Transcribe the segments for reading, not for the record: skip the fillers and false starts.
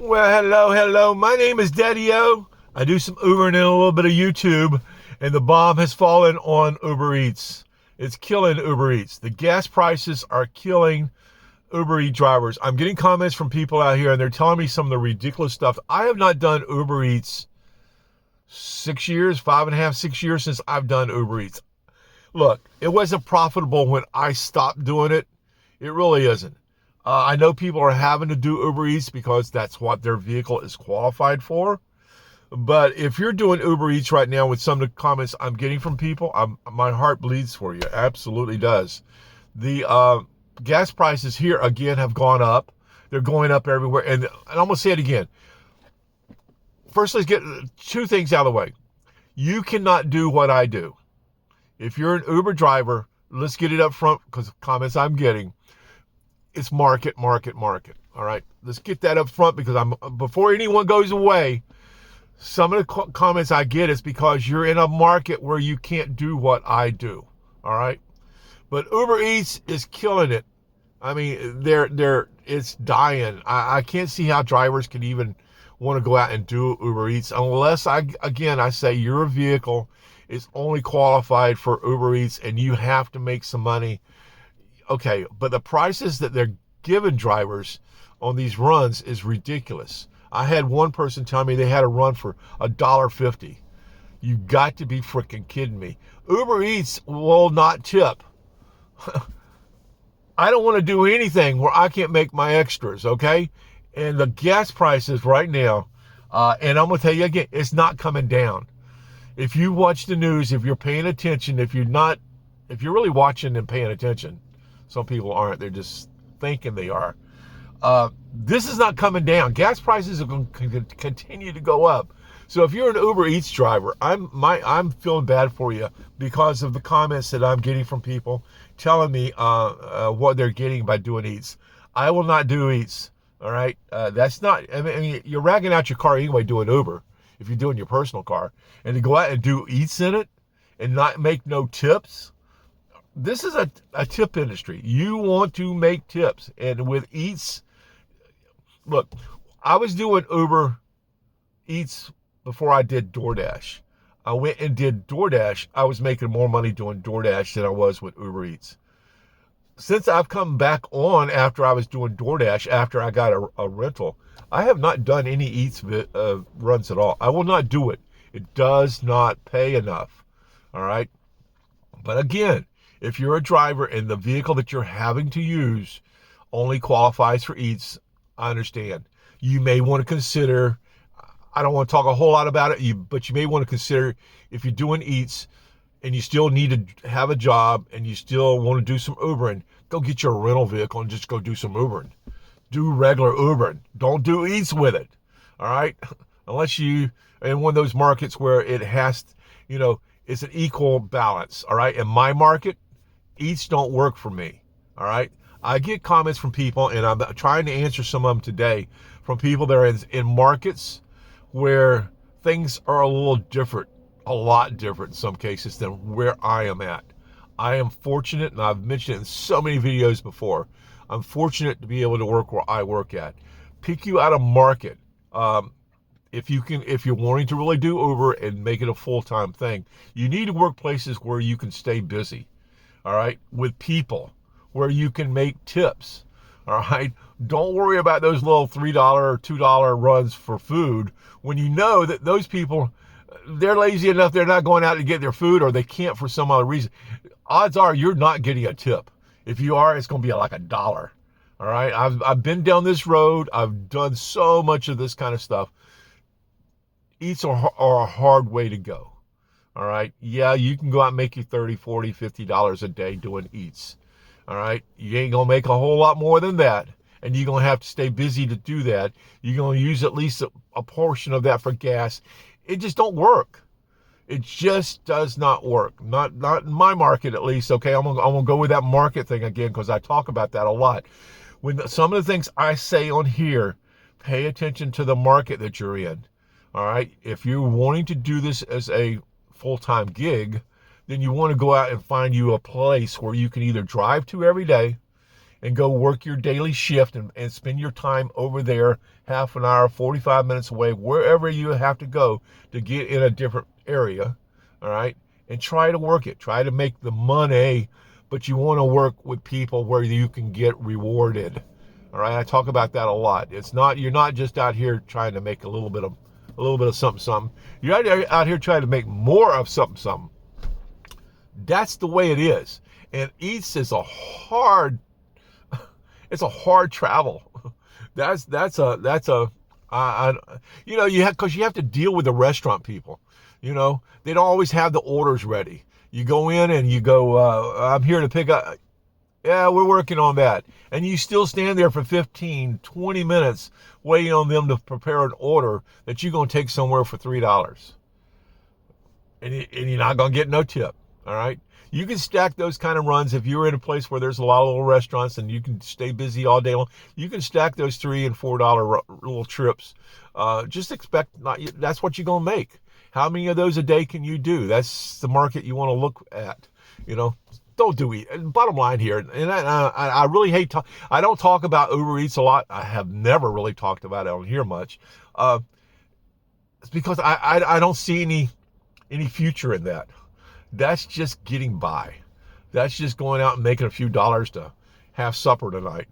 Well, hello. My name is Daddy-O. I do some Uber and a little bit of YouTube, and the bomb has fallen on Uber Eats. It's killing Uber Eats. The gas prices are killing Uber Eats drivers. I'm getting comments from people out here, and they're telling me some of the ridiculous stuff. I have not done Uber Eats 6 years, 5.5, 6 years since I've done Uber Eats. Look, it wasn't profitable when I stopped doing it. It really isn't. I know people are having to do Uber Eats because that's what their vehicle is qualified for. But if you're doing Uber Eats right now with some of the comments I'm getting from people, my heart bleeds for you. Absolutely does. The gas prices here, again, have gone up. They're going up everywhere. And I'm going to say it again. First, let's get two things out of the way. You cannot do what I do. If you're an Uber driver, let's get it up front because comments I'm getting. It's market. All right, let's get that up front because before anyone goes away, some of the comments I get is because you're in a market where you can't do what I do. All right, but Uber Eats is killing it. I mean, it's dying. I can't see how drivers can even want to go out and do Uber Eats unless I say your vehicle is only qualified for Uber Eats and you have to make some money. Okay, but the prices that they're giving drivers on these runs is ridiculous. I had one person tell me they had a run for $1.50. You got to be freaking kidding me. Uber Eats will not tip. I don't want to do anything where I can't make my extras, okay? And the gas prices right now, and I'm going to tell you again, it's not coming down. If you watch the news, if you're paying attention, if you're really watching and paying attention, some people aren't. They're just thinking they are. This is not coming down. Gas prices are going to continue to go up. So if you're an Uber Eats driver, I'm feeling bad for you because of the comments that I'm getting from people telling me what they're getting by doing Eats. I will not do Eats. All right, that's not. I mean, you're ragging out your car anyway doing Uber if you're doing your personal car, and to go out and do Eats in it and not make no tips. This is a tip industry. You want to make tips. And with Eats, look, I was doing Uber Eats before I did DoorDash. I went and did DoorDash. I was making more money doing DoorDash than I was with Uber Eats. Since I've come back on after I was doing DoorDash, after I got a rental, I have not done any Eats runs at all. I will not do it. It does not pay enough. All right. But again, if you're a driver and the vehicle that you're having to use only qualifies for Eats, I understand. You may want to consider, I don't want to talk a whole lot about it, but you may want to consider if you're doing Eats and you still need to have a job and you still want to do some Ubering, go get your rental vehicle and just go do some Ubering. Do regular Ubering. Don't do Eats with it. All right? Unless you are in one of those markets where it has, it's an equal balance. All right? In my market, Eats don't work for me. All right. I get comments from people, and I'm trying to answer some of them today from people that are in markets where things are a little different, a lot different in some cases than where I am at. I am fortunate, and I've mentioned it in so many videos before. I'm fortunate to be able to work where I work at. Pick you out a market. If you're wanting to really do Uber and make it a full-time thing, you need to work places where you can stay busy. All right, with people where you can make tips. All right, don't worry about those little $3 or $2 runs for food when you know that those people, they're lazy enough, they're not going out to get their food or they can't for some other reason. Odds are you're not getting a tip. If you are, it's going to be like $1. All right, I've been down this road. I've done so much of this kind of stuff. Eats are a hard way to go. All right. Yeah, you can go out and make you $30, $40, $50 a day doing Eats. All right. You ain't going to make a whole lot more than that. And you're going to have to stay busy to do that. You're going to use at least a portion of that for gas. It just don't work. It just does not work. Not in my market, at least. Okay. I'm going to go with that market thing again because I talk about that a lot. When some of the things I say on here, pay attention to the market that you're in. All right. If you're wanting to do this as a full-time gig, then you want to go out and find you a place where you can either drive to every day and go work your daily shift and spend your time over there, half an hour, 45 minutes away, wherever you have to go to get in a different area, all right? And try to work it. Try to make the money, but you want to work with people where you can get rewarded. All right, I talk about that a lot. You're not just out here trying to make a little bit of something. You're out here trying to make more of something. That's the way it is. And Eats is it's a hard travel. Because you have to deal with the restaurant people. They don't always have the orders ready. You go in and you go, I'm here to pick up. Yeah, we're working on that. And you still stand there for 15, 20 minutes waiting on them to prepare an order that you're going to take somewhere for $3. And you're not going to get no tip, all right? You can stack those kind of runs if you're in a place where there's a lot of little restaurants and you can stay busy all day long. You can stack those $3 and $4 little trips. Just expect that's what you're going to make. How many of those a day can you do? That's the market you want to look at, Don't do it. Bottom line here, and I really hate I don't talk about Uber Eats a lot. I have never really talked about it on here much. It's because I don't see any future in that. That's just getting by. That's just going out and making a few dollars to have supper tonight.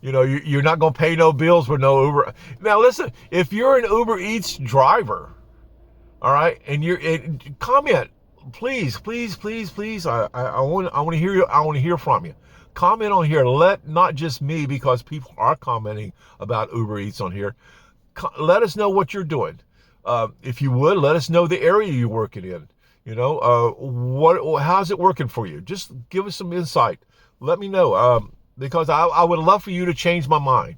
You're not going to pay no bills with no Uber. Now listen, if you're an Uber Eats driver, all right, and comment. Please. I want to hear you. I want to hear from you. Comment on here. Let not just me, because people are commenting about Uber Eats on here. Let us know what you're doing. If you would, let us know the area you're working in. How's it working for you? Just give us some insight. Let me know. Because I would love for you to change my mind.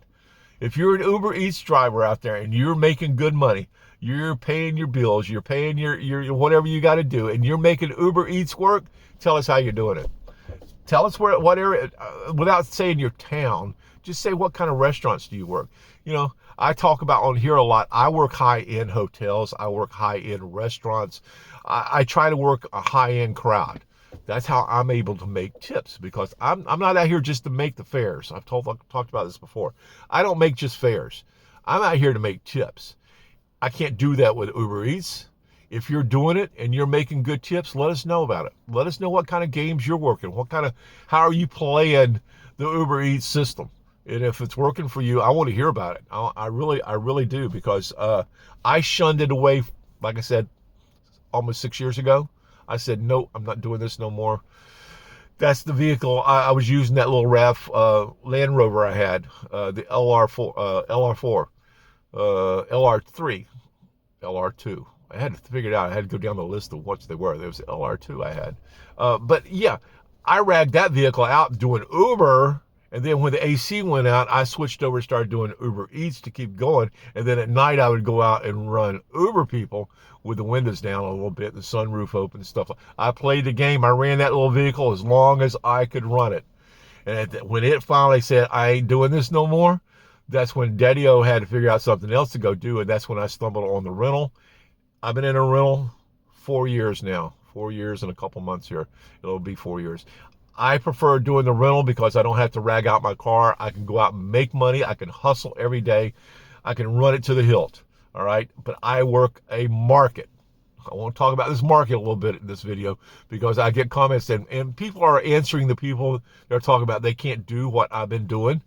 If you're an Uber Eats driver out there and you're making good money, you're paying your bills, you're paying your whatever you got to do, and you're making Uber Eats work, tell us how you're doing it. Tell us what area, without saying your town, just say what kind of restaurants do you work. I talk about on here a lot. I work high-end hotels. I work high-end restaurants. I try to work a high-end crowd. That's how I'm able to make tips, because I'm not out here just to make the fares. I've talked about this before. I don't make just fares. I'm out here to make tips. I can't do that with Uber Eats. If you're doing it and you're making good tips, let us know about it. Let us know what kind of games you're working. How are you playing the Uber Eats system? And if it's working for you, I want to hear about it. I really do, because I shunned it away, like I said, almost 6 years ago. I said, no, I'm not doing this no more. That's the vehicle. I was using that little Land Rover I had, the LR4, LR3, LR2. I had to figure it out. I had to go down the list of what they were. There was the LR2 I had. But yeah, I ragged that vehicle out doing Uber. And then when the AC went out, I switched over and started doing Uber Eats to keep going. And then at night, I would go out and run Uber people with the windows down a little bit, the sunroof open and stuff. I played the game. I ran that little vehicle as long as I could run it. And when it finally said, I ain't doing this no more, that's when Daddy-O had to figure out something else to go do. And that's when I stumbled on the rental. I've been in a rental 4 years now. 4 years and a couple months here. It'll be 4 years. I prefer doing the rental because I don't have to rag out my car. I can go out and make money. I can hustle every day. I can run it to the hilt. All right. But I work a market. I want to talk about this market a little bit in this video, because I get comments and people are answering the people that are talking about they can't do what I've been doing.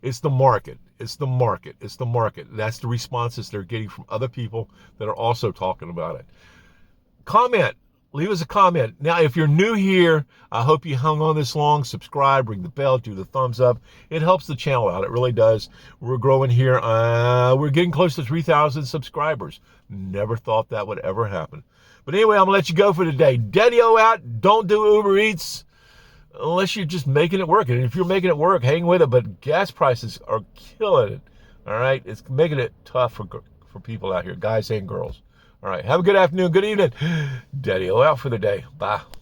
It's the market. It's the market. It's the market. That's the responses they're getting from other people that are also talking about it. Comment. Leave us a comment. Now, if you're new here, I hope you hung on this long. Subscribe, ring the bell, do the thumbs up. It helps the channel out. It really does. We're growing here. We're getting close to 3,000 subscribers. Never thought that would ever happen. But anyway, I'm going to let you go for today. Daddy-O out. Don't do Uber Eats unless you're just making it work. And if you're making it work, hang with it. But gas prices are killing it. All right? It's making it tough for people out here, guys and girls. All right. Have a good afternoon, good evening. Daddy-O out for the day. Bye.